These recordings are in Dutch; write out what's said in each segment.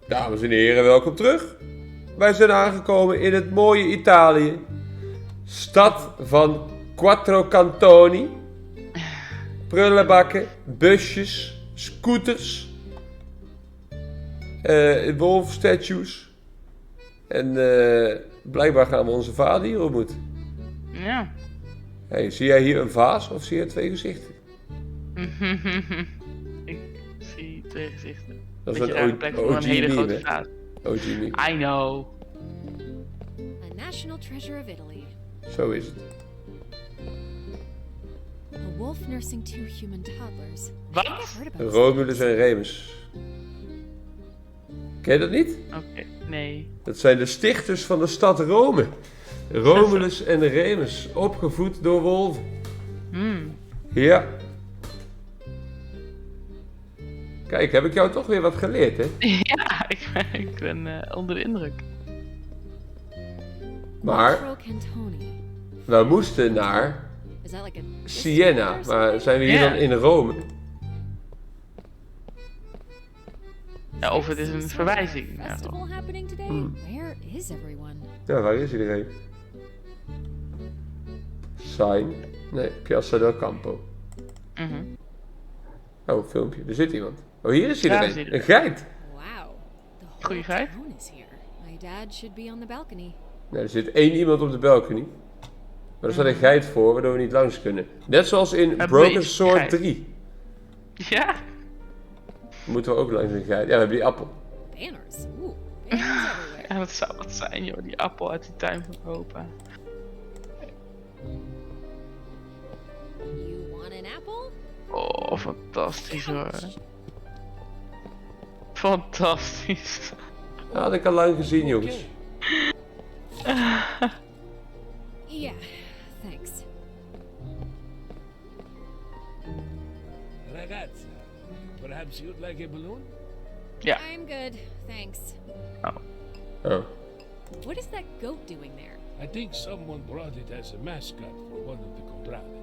Dames en heren, welkom terug. Wij zijn aangekomen in het mooie Italië. Stad van Quattro Cantoni. Prullenbakken, busjes, scooters. Wolfstatues. En blijkbaar gaan we onze vader hier ontmoeten. Ja. Hey, zie jij hier een vaas of zie je 2 gezichten? Ik zie 2 gezichten. Dat is Beetje een rare plek voor een hele meme, grote hè? vaas. OG meme. I know. A national treasure of Italy. Zo is het. A wolf nursing 2 human toddlers. Wat? I think I've heard about Romulus en Remus. Ken je dat niet? Oké, nee. Dat zijn de stichters van de stad Rome. Romulus en Remus, opgevoed door wolven. Ja. Kijk, heb ik jou toch weer wat geleerd, hè? Ja, ik ben onder de indruk. Maar Quattro Cantoni. we moesten naar Is that like a Siena, maar zijn we hier Ja. dan in Rome? Ja, of het is een verwijzing. Ja, Festival happening today? Where is everyone? Ja, waar is iedereen? Sign. Nee, Piazza del Campo. Oh, een filmpje. Er zit iemand. Oh, hier is Daar is iedereen. iedereen. Een geit. Wow. The whole Goeie geit. town is here. My dad should be on the balcony. Nee, er zit 1 iemand op de balcony. Maar er staat een geit voor, waardoor we niet langs kunnen. Net zoals in Hebben we Broken iets Sword geit? 3. Ja? Moeten we ook langs een geit. Ja, we hebben die appel. Banners. Ooh, banners everywhere. Ja, dat zou wat zijn, joh. Die appel uit die tuin verkopen. You want an apple? Oh, fantastisch hoor. Fantastisch. Dat had ik al lang gezien, jongens. Yeah, thanks. Ragazza, perhaps you'd like a balloon? Ja. I'm good, thanks. Oh. What is that goat doing there? I think someone brought it as a mascot for one of the contrade.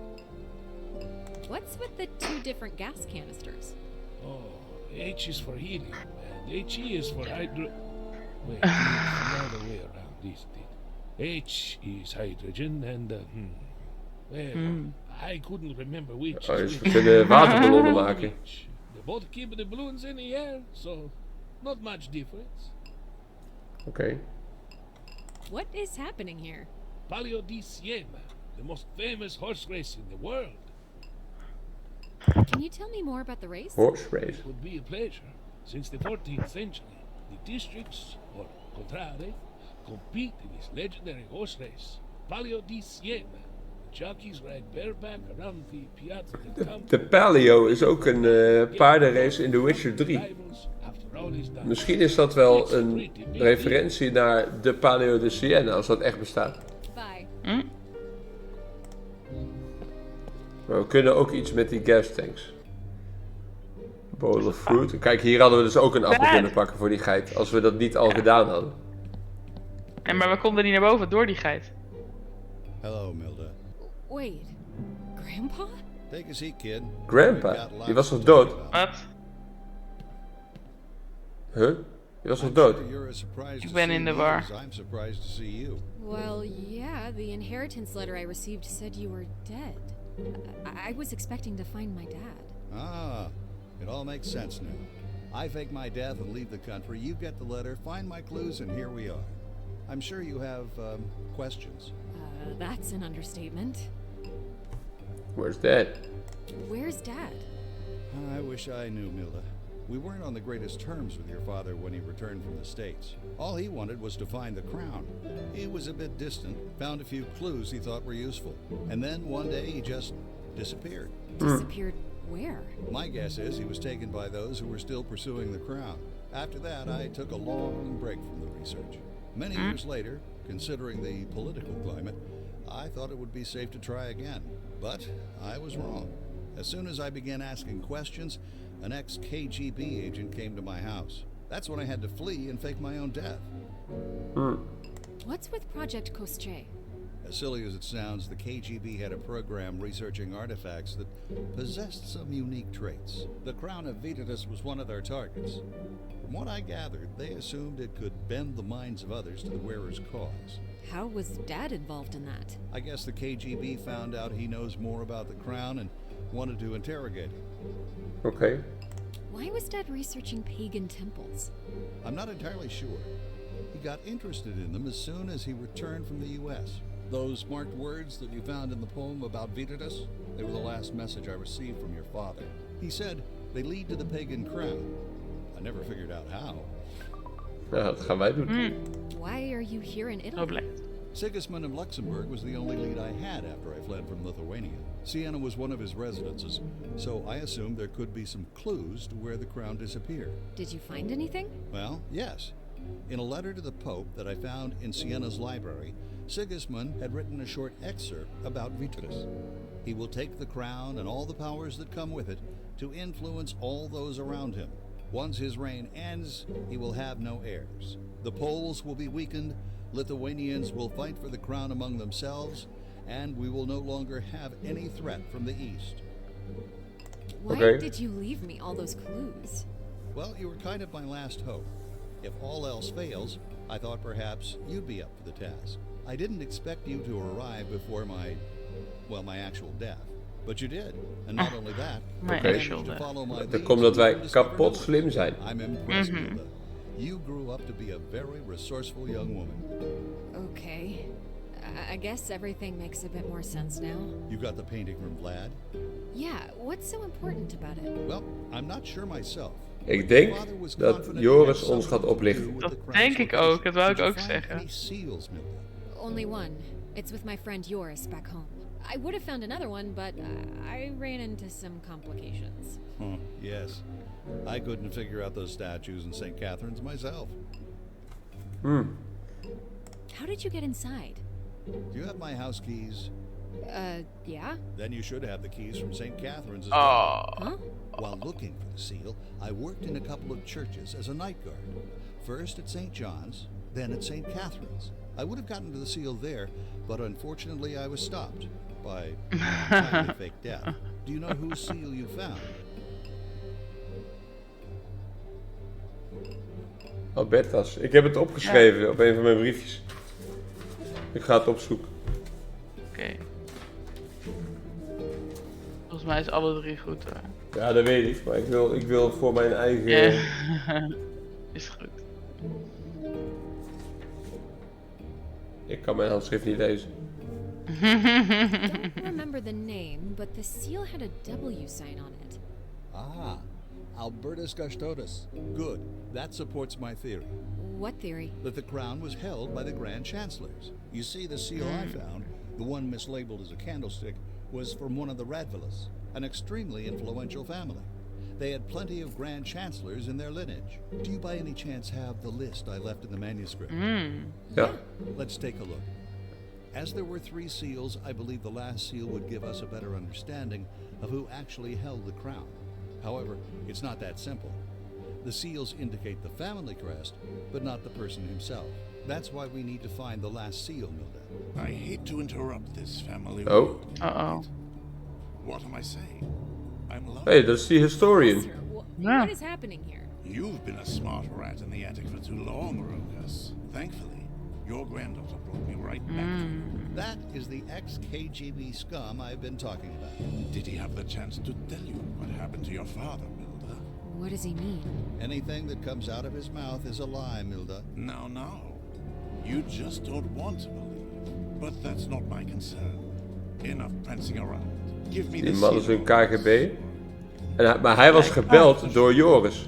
What's with the 2 different gas canisters? Oh, H is for helium, and HE is for hydro... Wait, it's another way around, isn't it? H is hydrogen and... Well, I couldn't remember which Oh, is dus we which. kunnen waterballonnen maken. They both keep the balloons in the air, so not much difference. Oké. What is happening here? Palio di Siena, the most famous horse race in the world. Can you tell me more about the race? Horse race. It would be a pleasure. Since the 14th century, the districts, or contrade, compete in this legendary horse race. Palio di Siena. The jockeys ride bareback around the Piazza del Campo. De Palio is ook een paardenrace in The Witcher 3. Rivals, after all is done. Misschien is dat wel een referentie naar de Palio de Siena, als dat echt bestaat. Bye. Maar we kunnen ook iets met die gas tanks. Bowl of fruit. Kijk, hier hadden we dus ook een appel kunnen pakken voor die geit. Als we dat niet al gedaan hadden. En maar we konden niet naar boven door die geit. Hello, Milda. Wait, Grandpa? Take a seat, kid. Grandpa? Die was toch dood? Wat? Huh? Die was toch dood? You're as surprised to Ik ben see in de me war. as I'm surprised to see you. Well, yeah, the inheritance letter I received said you were dead. I was expecting to find my dad. Ah, it all makes sense now. I fake my death and leave the country. You get the letter, find my clues, and here we are. I'm sure you have questions. That's an understatement. Where's Dad? Where's Dad? I wish I knew, Milda. We weren't on the greatest terms with your father when he returned from the States. All he wanted was to find the crown. He was a bit distant, found a few clues he thought were useful, and then one day he just disappeared. Disappeared where? My guess is he was taken by those who were still pursuing the crown. After that, I took a long break from the research. Many years later, considering the political climate, I thought it would be safe to try again. But I was wrong. As soon as I began asking questions, an ex-KGB agent came to my house. That's when I had to flee and fake my own death. What's with Project Koschei? As silly as it sounds, the KGB had a program researching artifacts that possessed some unique traits. The crown of Vitatus was one of their targets. From what I gathered, they assumed it could bend the minds of others to the wearer's cause. How was Dad involved in that? I guess the KGB found out he knows more about the crown and wanted to interrogate him. Oké. Why was Dad researching pagan temples? I'm not entirely sure. He got interested in them as soon as he returned from the U.S. Those marked words that you found in the poem about Vitus, they were the last message I received from your father. He said they lead to the pagan crown. I never figured out how. Nou, dat gaan wij doen. Why are you here in Zo Italy? blijft. Sigismund of Luxembourg was the only lead I had after I fled from Lithuania. Siena was one of his residences, so I assumed there could be some clues to where the crown disappeared. Did you find anything? Well, yes. In a letter to the Pope that I found in Siena's library, Sigismund had written a short excerpt about Vitus. He will take the crown and all the powers that come with it to influence all those around him. Once his reign ends, he will have no heirs. The Poles will be weakened, Lithuanians will fight for the crown among themselves, and we will no longer have any threat from the east. Why Okay. did you leave me all those clues? Well, you were kind of my last hope. If all else fails, I thought perhaps you'd be up for the task. I didn't expect you to arrive before my actual death. But you did. And not only that, My you actual managed to death. follow my Dat lead komt omdat so wij you discovered kapot knowledge. slim zijn. I'm impressed, Hilda. You grew up to be a very resourceful young woman. Okay. I guess everything makes a bit more sense now. You got the painting from Vlad? Yeah, what's so important about it? Well, I'm not sure myself. Ik denk Father was dat confident Joris it had ons gaat something to do oplichten. with Dat the crown's denk ik location. ook, dat wou ik Did you ook find zeggen. any seals, Milda? Only one. It's with my friend Joris back home. I would have found another one, but I ran into some complications. Yes. I couldn't figure out those statues in St. Catherine's myself. How did you get inside? Do you have my house keys? Yeah? Then you should have the keys from St. Catherine's as well. Oh. Huh? While looking for the seal, I worked in a couple of churches as a night guard. First at St. John's, then at St. Catherine's. I would have gotten to the seal there, but unfortunately I was stopped by an entirely fake death. Do you know whose seal you found? Albertas. Ik heb het opgeschreven op een van mijn briefjes. Ik ga het opzoeken. Oké. Volgens mij is alle drie goed hoor. Ja, dat weet ik. Maar ik wil voor mijn eigen... Ja. Is goed. Ik kan mijn handschrift niet lezen. Don't remember the name, but the seal had a W sign on it. Ah, Albertus Custodes. Good. That supports my theory. What theory? That the crown was held by the Grand Chancellors. You see, the seal I found, the one mislabeled as a candlestick, was from one of the Radvillas, an extremely influential family. They had plenty of Grand Chancellors in their lineage. Do you by any chance have the list I left in the manuscript? Ja. Let's take a look. As there were 3 seals, I believe the last seal would give us a better understanding of who actually held the crown. However, it's not that simple. The seals indicate the family crest, but not the person himself. That's why we need to find the last seal, Milda. I hate to interrupt this family. Oh. road. Uh-oh. What am I saying? I'm lost. Hé, dat is die historian. Sir, Yeah. what is happening here? You've been a smart rat in the attic for too long, Rokas. Thankfully, your granddaughter brought me right back to you. That is the ex-KGB scum I've been talking about. Did he have the chance to tell you what happened to your father, Milda? What does he mean? Anything that comes out of his mouth is a lie, Milda. Now. You just don't want to believe. But that's not my concern. Enough prancing around. Give me Die the man is seal. een KGB. Maar hij was gebeld door Joris.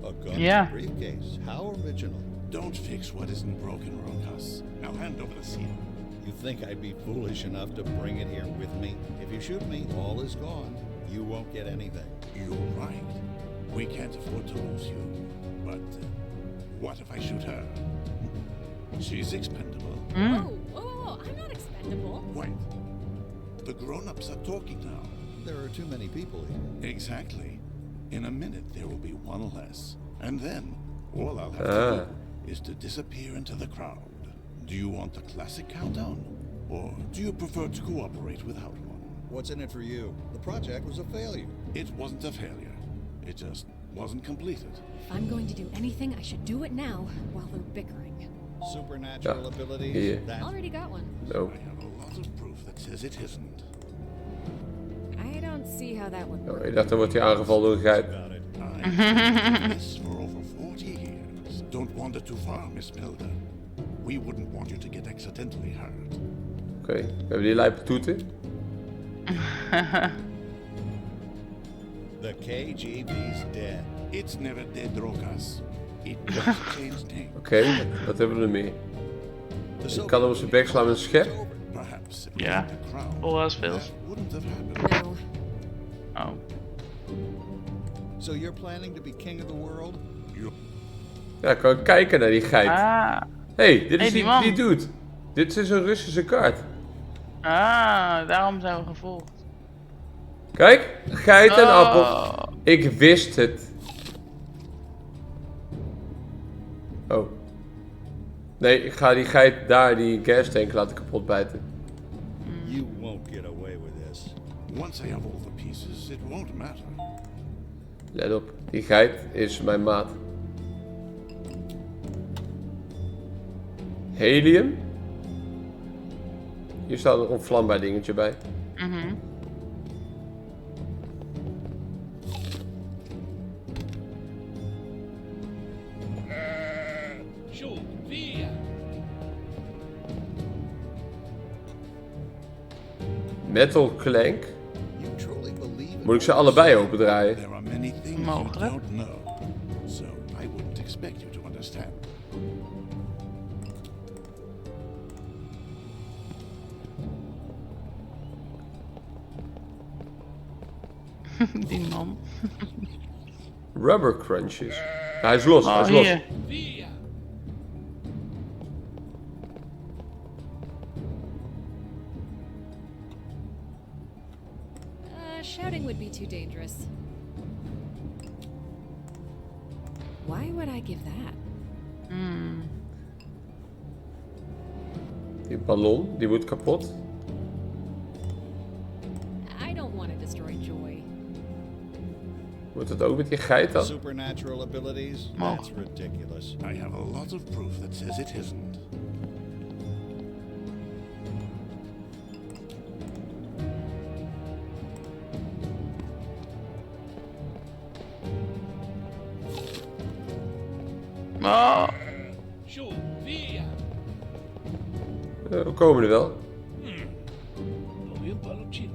A gun Yeah. briefcase. How original. Don't fix what isn't broken, Rokas. Now hand over the seal. You think I'd be foolish enough to bring it here with me? If you shoot me, all is gone. You won't get anything. You're right. We can't afford to lose you. But what if I shoot her? She's expendable. Whoa, I'm not expendable. Wait. The grown-ups are talking now. There are too many people here. Exactly. In a minute, there will be one less. And then, all I'll have to do is to disappear into the crowd. Do you want the classic countdown? Or do you prefer to cooperate without one? What's in it for you? The project was a failure. It wasn't a failure. It just wasn't completed. If I'm going to do anything, I should do it now while they're bickering. Supernatural abilities? hier. That's Already got one. No. I have a lot of proof that says it isn't. I don't see how that would Oh, work. ik dacht dan wordt hij aangevallen door een geit. about it. I've done this for over 40 years. Don't wander too far, Miss Milder. We wouldn't want you to get accidentally hurt. Oké, we hebben die lijpe toeten. The KGB's dead. It's never dead, Rokas. It just changed name. Oké, wat hebben we er meer? The Ik kan hem op zijn bek slaan met een schep. Perhaps if we Ja. had the crown, Volgens veel. that wouldn't have happened. No. Oh. So you're planning to be king of the world? Ja, ik kan kijken naar die geit. Ah. Hey, dit is Hey, die die, man. die dude. Dit is een Russische kaart. Ah, daarom zijn we gevolgd. Kijk, geit en Oh. appel. Ik wist het. Oh. Nee, ik ga die geit daar, die gastank, laten kapot bijten. You won't get away with this. Once I have all the pieces, it won't matter. Let op, die geit is mijn maat. Helium. Hier staat een onvlambaar dingetje bij. Su, via! Metal clank. You truly believe in Moet ik ze allebei opendraaien? There are many things you Mogelijk. don't know, so I wouldn't expect you to understand. Die man. Rubber crunches. Hij is los, hij Oh, is los. hier. Via! Shouting would be too dangerous. Why would I give that? Die ballon, die moet kapot. I don't want to destroy joy. Moet het ook met die geit dan? supernatural abilities? That's ridiculous. I have a lot of proof that says it isn't. Oh. Su, via! We komen er wel. Trovi un palloncino.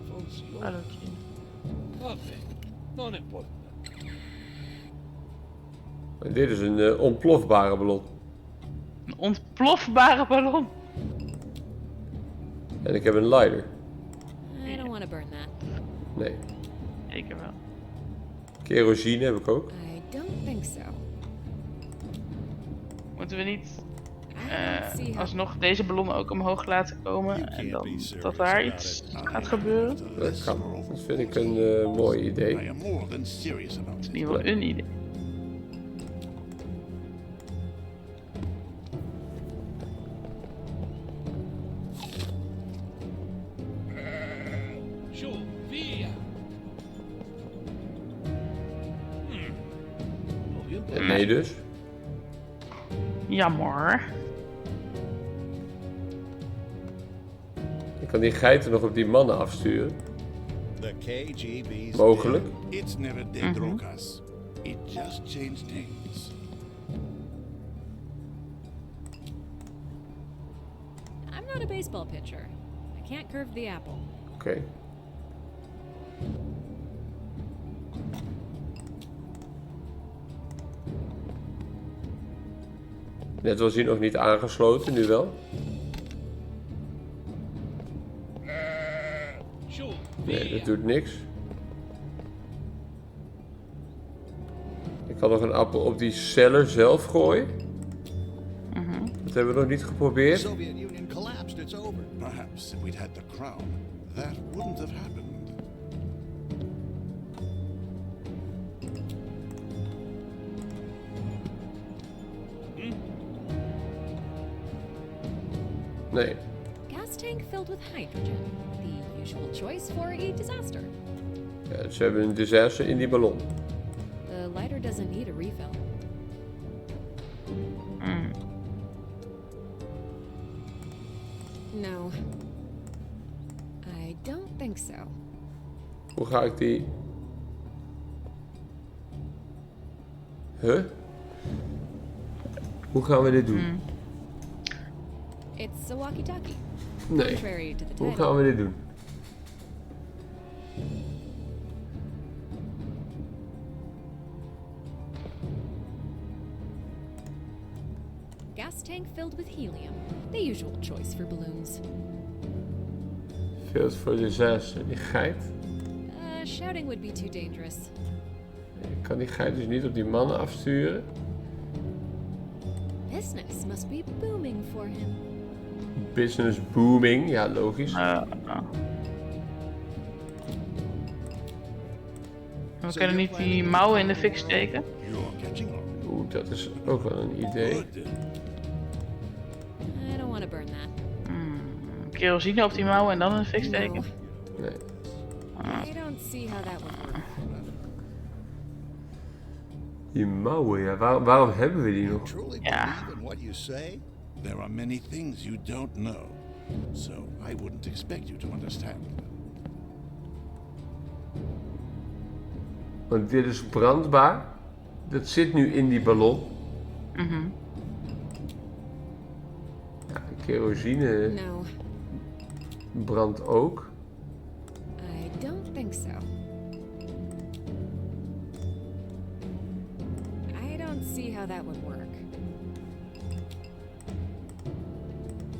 Funziona. Hallootje. Vabbè, non importa. En dit is een ontplofbare ballon. Een ontplofbare ballon. En ik heb een lighter. I don't want to burn that. Nee. Zeker wel. Kerosine heb ik ook. I don't think so. Moeten we niet I don't see how. alsnog deze ballonnen ook omhoog laten komen You en can't dan be serious dat daar about iets it. gaat gebeuren? Dat kan. Dat vind ik een mooi I idee. am more than serious about In it. ieder geval een idee. Su, via! Trovi un En nee dus. Jammer. Ik kan die geiten nog op die mannen afsturen. The KGB's Mogelijk. It's never dead, Rokas. It just changed names. I'm not a baseball pitcher. I can't curve the apple. Oké. Net was hij nog niet aangesloten, nu wel. Su, Nee, via! dat doet niks. Ik kan nog een appel op die cellar zelf gooien. Dat hebben we nog niet The geprobeerd. Soviet Union collapsed. It's over. Perhaps if we'd had the crown, that wouldn't have happened. Nee. Gas tank filled with hydrogen. The usual choice for a disaster. Ja, dus we hebben een disaster in die ballon. The lighter doesn't need a refill. No. I don't think so. Hoe ga ik die... Huh? Hoe gaan we dit doen? It's a walkie-talkie. Nee. Contrary to the Hoe title. gaan we dit doen? Gas tank filled with helium. The usual choice for balloons. Field for disaster. Die geit. Shouting would be too dangerous. Ik kan die geit dus niet op die mannen afsturen. Business must be booming for him. Business booming. Ja, logisch. We kunnen niet die mouwen in de fik steken. You're catching on. Oeh, dat is ook wel een idee. Good. I don't want to burn that. Kerosine op die mouwen en dan in de fik steken. No. Nee. I don't see how that would work. Die mouwen, ja. Waarom hebben we die nog? Truly Yeah. believe in what you say? There are many things you don't know, so I wouldn't expect you to understand. Want dit is brandbaar. Dat zit nu in die ballon. Ja, kerosine No. brandt ook. I don't think so. I don't see how that would work.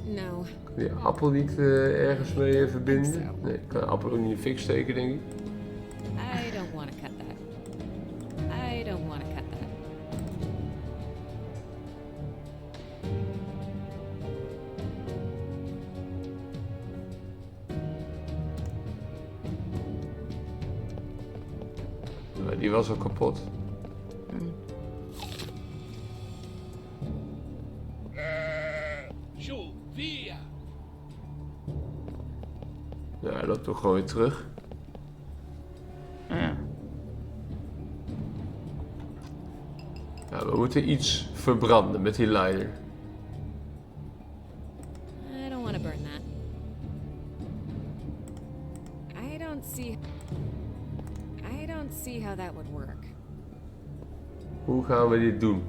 No. Kan die appel niet ergens mee verbinden? Nee, ik kan de appel ook niet in de fik steken, denk ik. I don't want to cut that. I don't want to cut that. Maar die was al kapot. Zo, via. Ja, hij loopt toch gewoon weer terug. Ja. Ja, we moeten iets verbranden met die lighter. I don't want to burn that. I don't see how that would work. Hoe gaan we dit doen?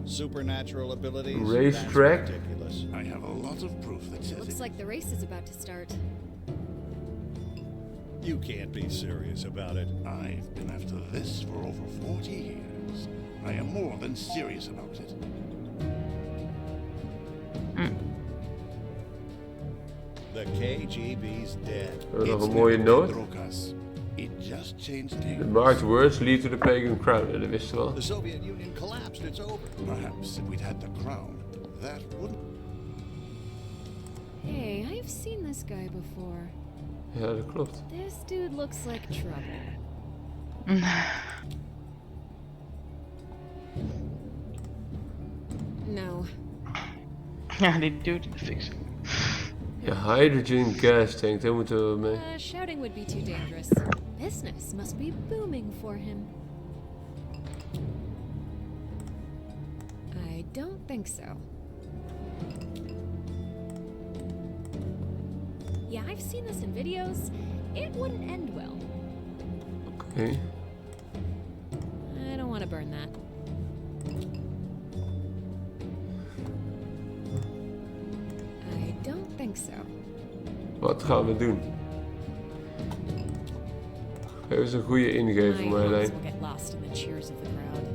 Supernatural abilities? Racetrack? That's ridiculous. I have a lot of proof that says Looks it. like the race is about to start. You can't be serious about it. I've been after this for over 40 years. I am more than serious about it. The KGB's dead. We hebben nog It's een mooie never noot. broke us. It just changed The names. marked words lead to the pagan crown. Ja, dat wisten we al. The Soviet Union collapsed. It's over. Perhaps if we'd had the crown, that wouldn't. Hey, I've seen this guy before. Ja, dat klopt. This dude looks like trouble. No. Ja, die dude in de fik steken. Ja, hydrogen gas tank, daar moeten we mee. Shouting would be too dangerous. Business must be booming for him. I don't think so. Yeah, I've seen this in videos. It wouldn't end well. Oké. I don't want to burn that. I don't think so. Wat gaan we doen? Geef eens een goede ingeving, My Marjolein. hopes will get lost in the cheers of the crowd.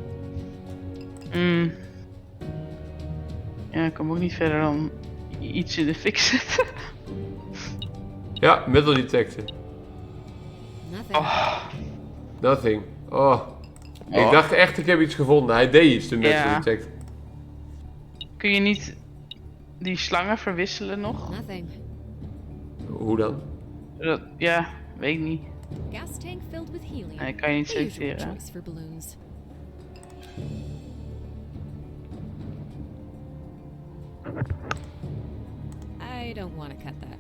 Ja, ik kom ook niet verder dan iets in de fik zetten. Ja, metal detector. Nothing. Nothing. Oh. Ik dacht echt, ik heb iets gevonden. Hij deed iets, de metal Ja. detector. Kun je niet die slangen verwisselen nog? Nothing. Hoe dan? Ja, weet ik niet. Gas tank filled with helium. Nee, kan je niet The usual selecteren. choice for balloons. I don't want to cut that.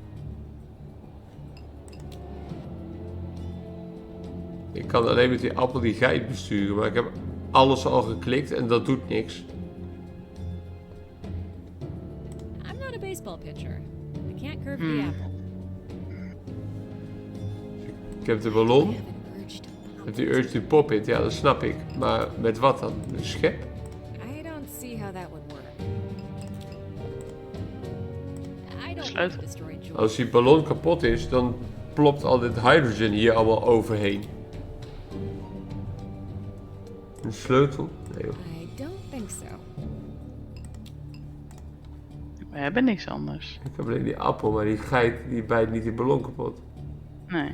Ik kan alleen met die appel die geit besturen, maar ik heb alles al geklikt en dat doet niks. I'm not a baseball pitcher. I can't curve the apple. Ik heb de ballon. I have an urge to Ik pop heb die urge to pop it, ja dat snap ik. Maar met wat dan? Een schep? I don't see how that would work. I don't want Besluit. to destroy joy. Als die ballon kapot is, dan plopt al dit hydrogen hier allemaal overheen. Een sleutel? Nee joh. I don't think so. We hebben niks anders. Ik heb alleen die appel, maar die geit die bijt niet die ballon kapot. Nee.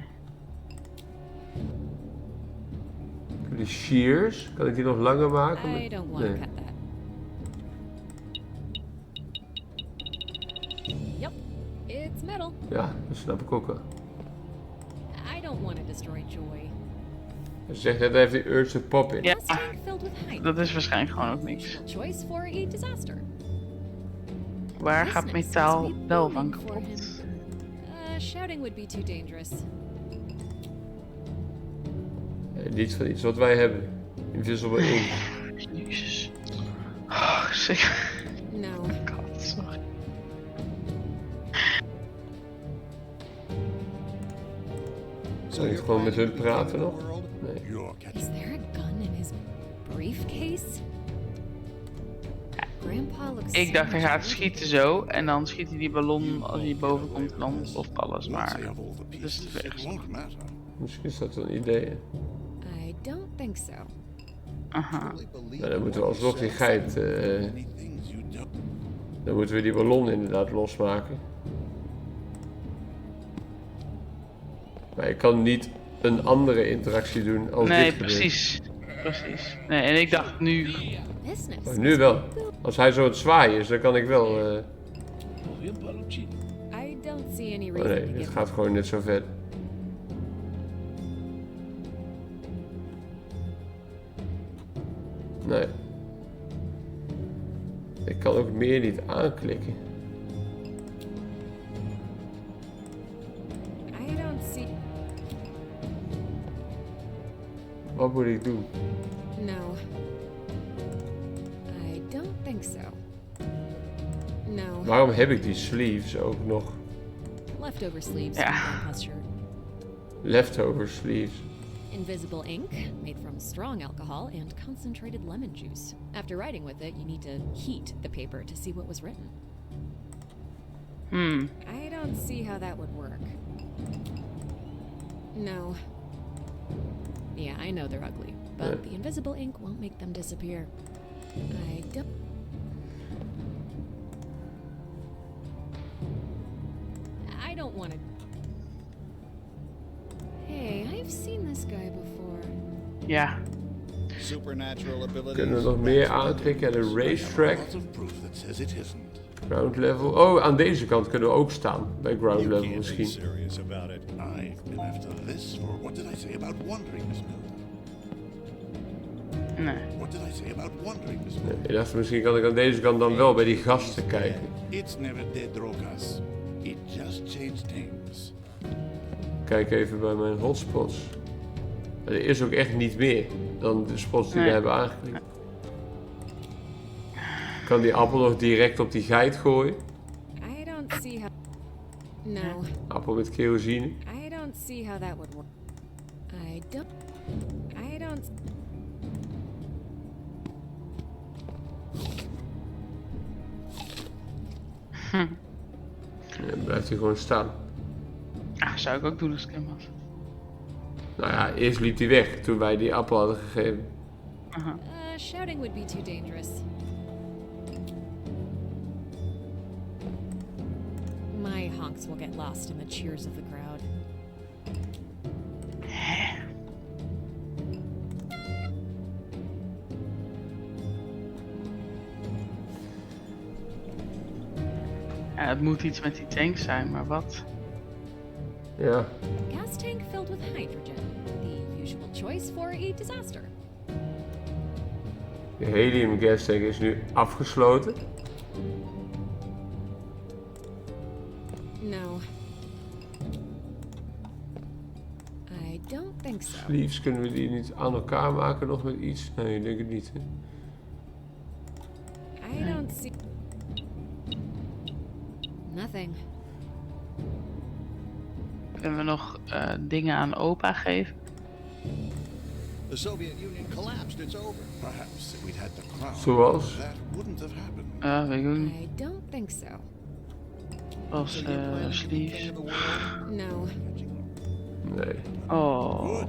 Ik heb die shears, kan ik die nog langer maken? I don't want to Nee. cut that. Yep, it's metal. Ja, dat snap ik ook wel. I don't want to destroy joy. Hij zegt net even die urge to pop it. Ja, Gas tank filled with hydrogen. dat is waarschijnlijk gewoon ook niks. Choice for a disaster. Waar gaat Business metaal seems to be wel van booming for kapot? him. Shouting would be too dangerous. Niet van iets wat wij hebben. Invisible ink. Jezus. Oh, zeker. No. God, sorry. So Kan ik you're gewoon met hun planning to praten become nog? the world? Nee. You're Is catching. there a gun in his briefcase? Grandpa looks Ik dacht hij so gaat much schieten zo en dan schiet hij die ballon als hij boven komt en dan ontploft alles, Once maar they have all the het is te pieces, ver. it won't matter. Misschien is dat wel een idee. Hè? I don't think so. Aha. Really believe Nou, dan moeten we what you alsnog die said? geit... Many things you don't. dan moeten we die ballon inderdaad losmaken. Maar ik kan niet een andere interactie doen als Nee, dit gebeurt. precies. Precies. Nee, en ik dacht nu... Business. Maar nu wel. Als hij zo aan het zwaaien is, dan kan ik wel... Oh, un palloncino. I don't see any Oh reason nee, to dit give gaat gewoon net zo verder. Nee. Ik kan ook meer niet aanklikken. I don't see. Wat moet ik doen? No. I don't think so. No. Waarom heb ik die sleeves ook nog? Leftover sleeves Ja. from Grandpa's shirt. Leftover sleeves. Invisible ink, made from strong alcohol and concentrated lemon juice. After writing with it, you need to heat the paper to see what was written. I don't see how that would work. No. Yeah, I know they're ugly, but Yeah. the invisible ink won't make them disappear. I don't. I don't want to. Hey, I've seen this guy before. Ja. Supernatural abilities. Kunnen we nog meer aanklikken? De I have a racetrack, lot of proof that says it isn't. ground level. Oh, aan deze kant kunnen we ook staan. Bij ground You level can't be misschien. serious about it. I've been after this for what did I say about wandering, Miss Miller? Nee. What did I say about wandering, Miss Nee, Miller? ik dacht misschien kan ik aan deze kant dan wel bij die gasten kijken. It's never dead, Rokas. It just changed names. Kijk even bij mijn hotspots. Er is ook echt niet meer dan de spots die we Nee. hebben aangeklikt. Ik kan die appel nog direct op die geit gooien. I don't see how. No. Appel met kerosine. I don't see how that would work. I don't. I don't. En dan blijft hij gewoon staan. Ah, zou ik ook doen als ik hem was. Nou ja, eerst liep hij weg toen wij die appel hadden gegeven. Shouting would be too dangerous. My honks will get lost in the cheers of the crowd. Ja, het moet iets met die tank zijn, maar wat? Ja, Gas tank filled with hydrogen. The usual choice for a disaster. de helium gas tank is nu afgesloten. No. I don't think think so. Sleeves, kunnen we die niet aan elkaar maken nog met iets? Nee, ik denk het niet. Hè? I don't see... Nothing. Kunnen we nog dingen aan opa geven? The Soviet Union collapsed. It's over. Perhaps if we'd had the crown, Zoals? that wouldn't have happened. Weet ik ook niet. I don't think so. Als So you plan to be sleeves. king of the world? No. Nee. Oh. Good.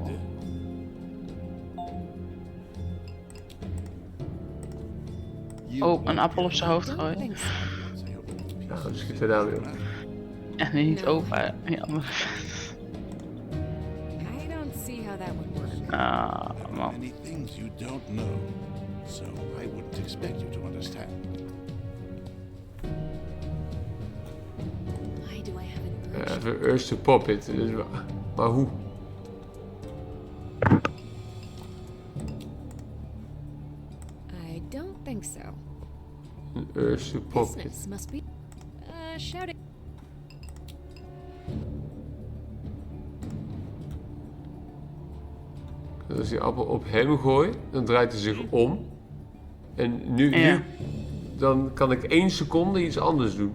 Oh, een appel op zijn hoofd Don't gooien. think so. Ja, dan schiet hij daar weer op. En niet opa. Ja, I don't see how that would work. ah, There are man. many things you don't know, so I wouldn't expect you to understand. Why do I have an urge? Even urge to pop it. Dus maar hoe? I don't think so. Een urge to pop it. Business must be... shouting... Als die appel op hem gooit, dan draait hij zich om. En nu, Ja. nu dan kan ik 1 seconde iets anders doen.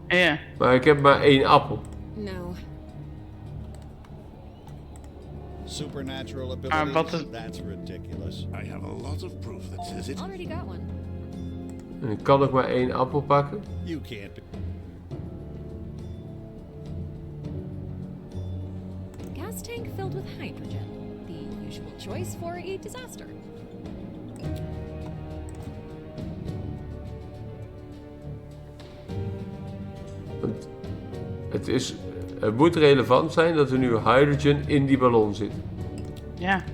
Ja. Maar ik heb maar 1 appel. No. Supernatural wat abilities? is- That's ridiculous. I have a lot of proof that says it. Already got one. En ik kan ook maar 1 appel pakken. You can't be. Gas tank filled with hydrogen. The usual choice for a disaster. Want het moet relevant zijn dat er nu hydrogen in die ballon zit. Ja.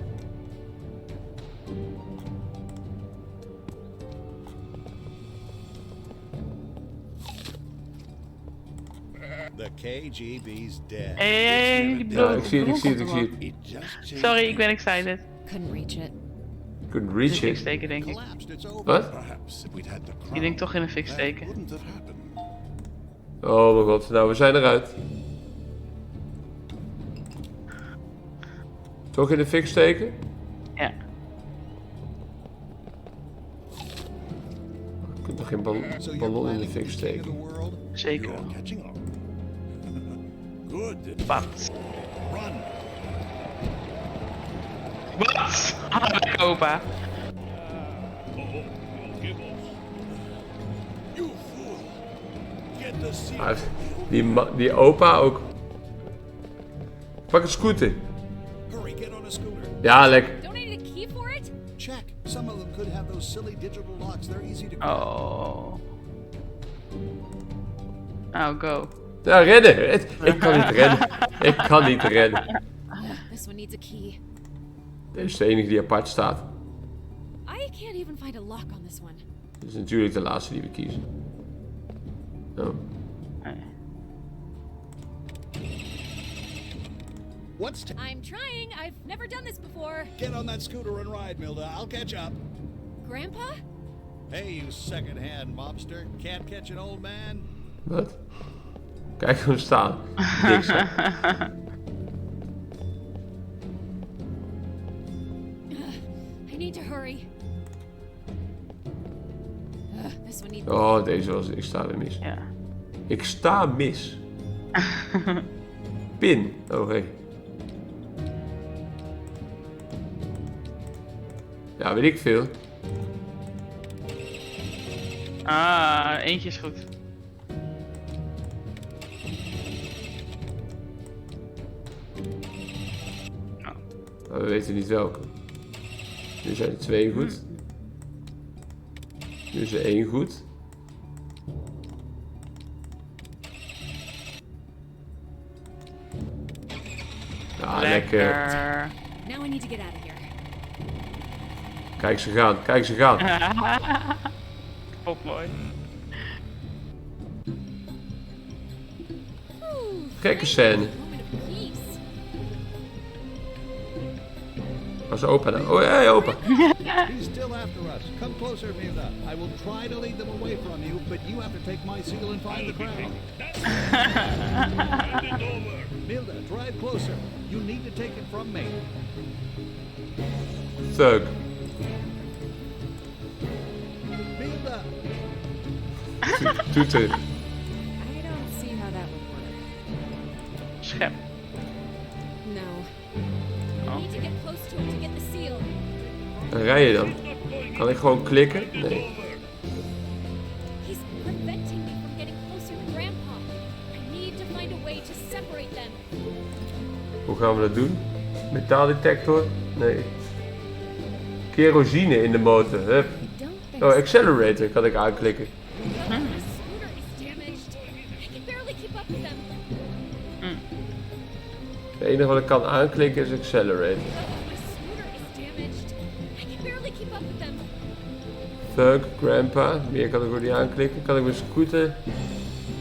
The KGB's dead. Hey, die Ja, blok- ik zie het, ik zie het, ik zie het. It just changed. Sorry, ik ben excited. Couldn't reach it. Couldn't In de reach fik it. steken, denk ik. Collapsed. It's over. Wat? Perhaps if we'd had the crown, Je denkt toch in een fik that steken. wouldn't have happened. Oh mijn god, nou we zijn eruit. Toch in de fik steken? Ja. Je kunt toch geen So you're ballon in planning de to fik be king of steken? the world? Zeker You're wel. catching on. Good. Wat? Run. Wat? Ah, opa. You fool. Get the seal. Ah, die opa ook. Pak een scooter. Hurry, get on a scooter. Ja, lekker. Don't I need a key for it? Check. Some of them could have those silly digital locks. They're easy to crack. Oh. Nou, go. Ja, redden. Ik kan niet redden. Ik kan niet redden. This one needs a key. Deze is de enige die apart staat. I can't even find a lock on this one. Dit is natuurlijk de laatste die we kiezen. Oh. What's I'm trying. I've never done this before. Get on that scooter and ride, Milda. I'll catch up. Grandpa? Hey, you second-hand mobster. Can't catch an old man? Wat? Kijk hem staan. Niks. Hè? I need to hurry. This one needs... Oh, deze was... Ik sta weer mis. Ja. Ik sta mis. Pin. Oh, hey. Ja, weet ik veel. Ah, eentje is goed. Maar we weten niet welke. Nu zijn er 2 goed. Nu is er 1 goed. Ja, lekker. Now I need to get out of here. Kijk ze gaan, kijk ze gaan. Kapot mooi. Whew, Gekke finally, scène. a moment of peace. Was opa nou? Oh, hey, opa. He's still after us. Come closer, Milda. I will try to lead them away from you, but you have to take my seal and find the crown. Hand it over. Milda, drive closer. You need to take it from me. Thug. Milda! Doet het. I don't see how that would work. Schep. No. Oh. I need to get close to him to get the seal. Dan rij je dan. Kan ik gewoon klikken? Nee. He's preventing me from getting closer to Grandpa. I need to find a way to separate them. Hoe gaan we dat doen? Metaaldetector? Nee. Kerosine in de motor. Hup. I don't think Oh, so. accelerator kan ik aanklikken. My scooter is damaged. I can barely keep up with them. Het enige wat ik kan aanklikken is accelerator. My scooter is damaged. I can barely keep up with them. Thug, grandpa. Meer kan ik ook niet aanklikken. Kan ik mijn scooter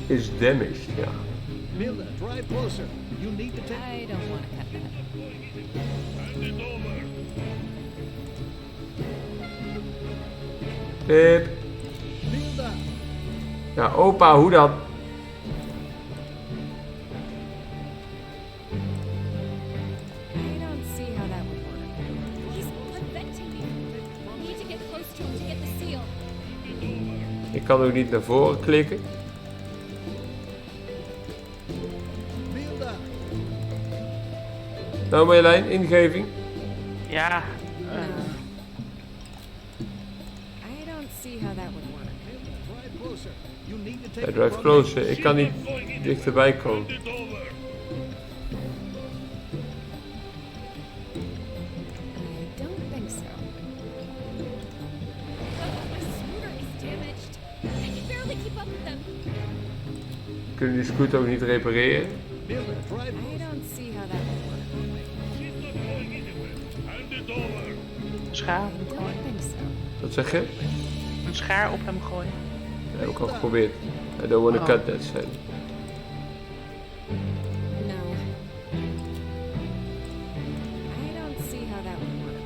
is damaged. Ja. Milda, drive closer. You need to take... I don't want to cut that. Hand it over. Pip. Milda! Ja, opa, hoe dan? I don't see how that would work. He's preventing me. I need to get close to him to get the seal. Ik kan ook niet naar voren klikken. Milda! Nou Marjolein, ingeving. Ja. I don't see how that would work. Drive closer. You need to take Hij it drive from closer. Ik kan niet dichterbij komen. Hand it over. I don't think so. My scooter is damaged. I can barely keep up with them. Kunnen die scooter ook niet repareren? me. Milda, drive I don't see how that would work. She's not going anywhere. Hand it over. Schaar op I hem don't gooien. think so. Wat zeg je? Een schaar op hem gooien. Dat heb ik al geprobeerd. I don't want to cut that, zei hij. No. I don't see how that would work.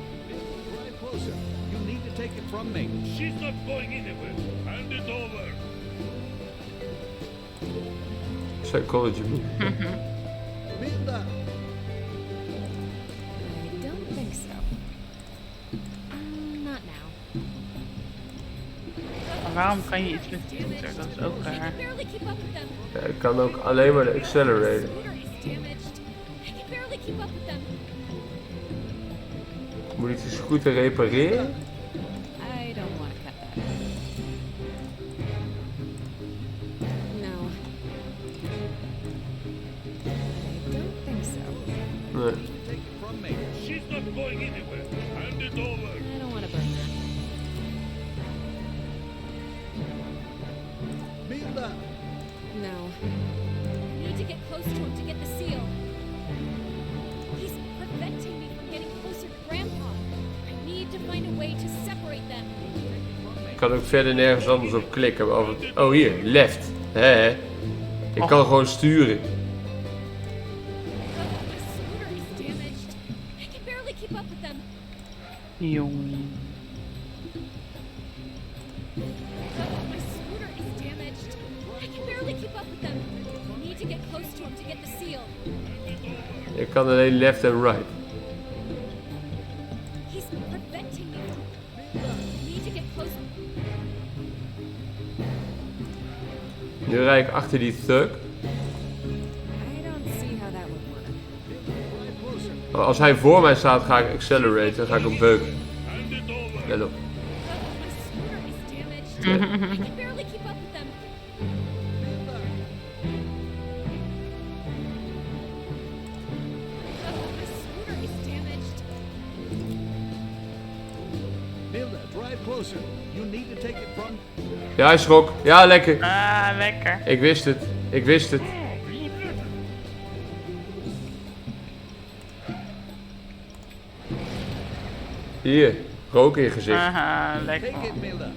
Drive closer. You need to take it from me. She's not going anywhere. Hand it over. Psychology book. Milda! I don't think so. Not now. Maar waarom kan je iets met de scooter? Dat is ook I raar. can barely keep up with them. Ja, ik kan ook alleen maar de My accelerator. scooter is damaged. I can barely keep up with them. Moet ik die scooter repareren? I don't want to cut that. No. I don't think so. Nee. Take it from me. She's not going anywhere. Hand it over. I don't want to burn that. Milda! No. I need to get close to him to get the seal. He's preventing me from getting closer to Grandpa. I need to find a way to separate them. Ik kan ook verder nergens anders op klikken. Behalve... Oh hier, left. Hè? Ik kan gewoon sturen. My scooter is damaged. I can barely keep up with them. Jongen. My scooter is damaged. I can barely keep up with them. I need to get close to him to get the seal. Ik kan alleen left en right. He's preventing me from... I need to get close... Nu rijd ik achter die thug. I don't see how that would work. Drive closer. Maar als hij voor mij staat, ga ik accelerate. Dan ga ik hem beuken. Hand it over. Let op. My scooter is damaged. I can barely keep up with them. Milda! My scooter is damaged. Milda, drive closer. You need to take it from... Ja, hij schrok. Ja, lekker. Ah, lekker. Ik wist het. Ik wist het. Hier, rook in je gezicht. Aha, lekker. Take it, Milda.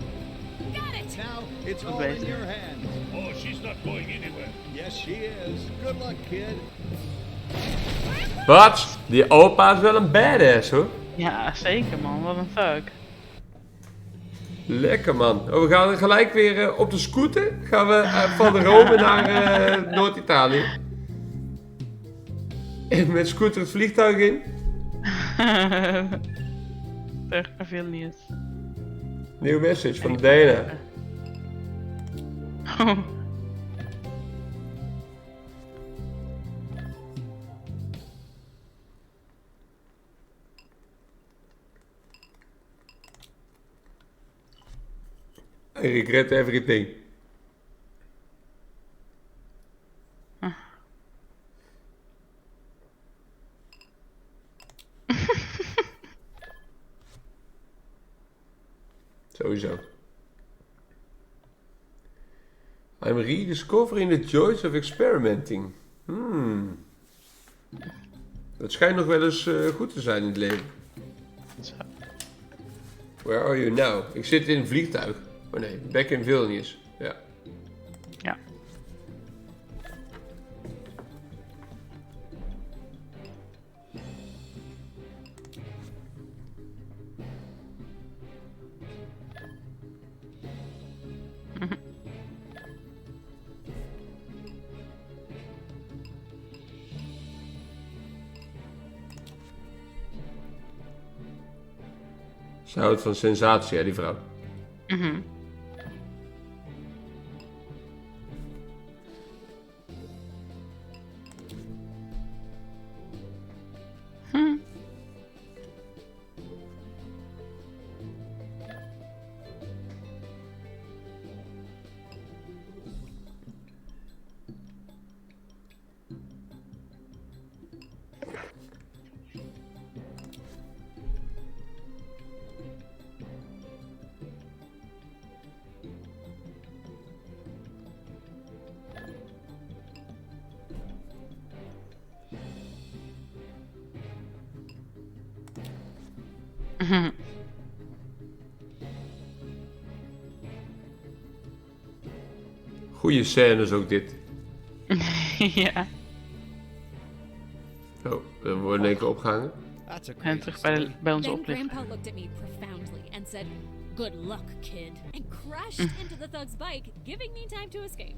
Got it! Now, it's Goed all in bezig. your hands. Oh, she's not going anywhere. Yes, she is. Good luck, kid. Wat? Die opa is wel een badass hoor. Ja, zeker man. Wat een thug. Lekker man. Oh, we gaan gelijk weer op de scooter. Gaan we van Rome naar Noord-Italië. En met scooter het vliegtuig in. Terug naar Vilnius. Nieuw message van Dana. Oh. I regret everything. Sowieso. I'm rediscovering the joys of experimenting. Dat schijnt nog wel eens goed te zijn in het leven. Zo. Where are you now? Ik zit in een vliegtuig. Oh nee, back in Vilnius. Ja. Ja. Ze houdt van sensatie, hè, die vrouw. Mhm. Goeie scènes ook dit. Ja. Oh, we worden in één keer opgehangen. That's a En crazy terug story. bij onze Then oplichter. Grandpa looked at me profoundly and said, "Good luck, kid," and crashed into the thug's bike, giving me time to escape.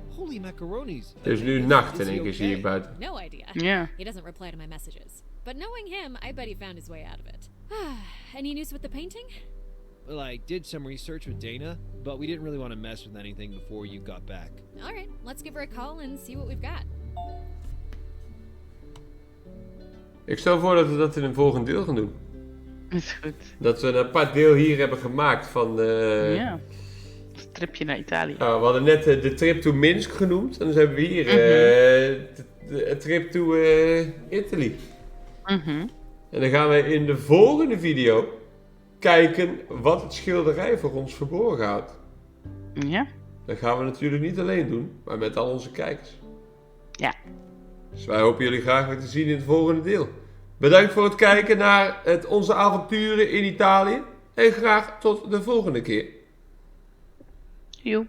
Holy macaronis. Het is nu nacht in één keer, zie ik buiten. No idea. Ja. He doesn't reply to my messages. But knowing him, I bet he found his way out of it. Any news with the painting? Well, I did some research with Dana, but we didn't really want to mess with anything before you got back. All right, let's give her a call and see what we've got. Ik stel voor dat we dat in een volgend deel gaan doen. Is goed. Dat we een apart deel hier hebben gemaakt van... Ja. Een tripje naar Italië. We hadden net de trip to Minsk genoemd. En dan hebben we hier de trip to Italy. Mhm. En dan gaan we in de volgende video kijken wat het schilderij voor ons verborgen houdt. Ja. Dat gaan we natuurlijk niet alleen doen, maar met al onze kijkers. Ja. Dus wij hopen jullie graag weer te zien in het volgende deel. Bedankt voor het kijken naar onze avonturen in Italië. En graag tot de volgende keer. Joep.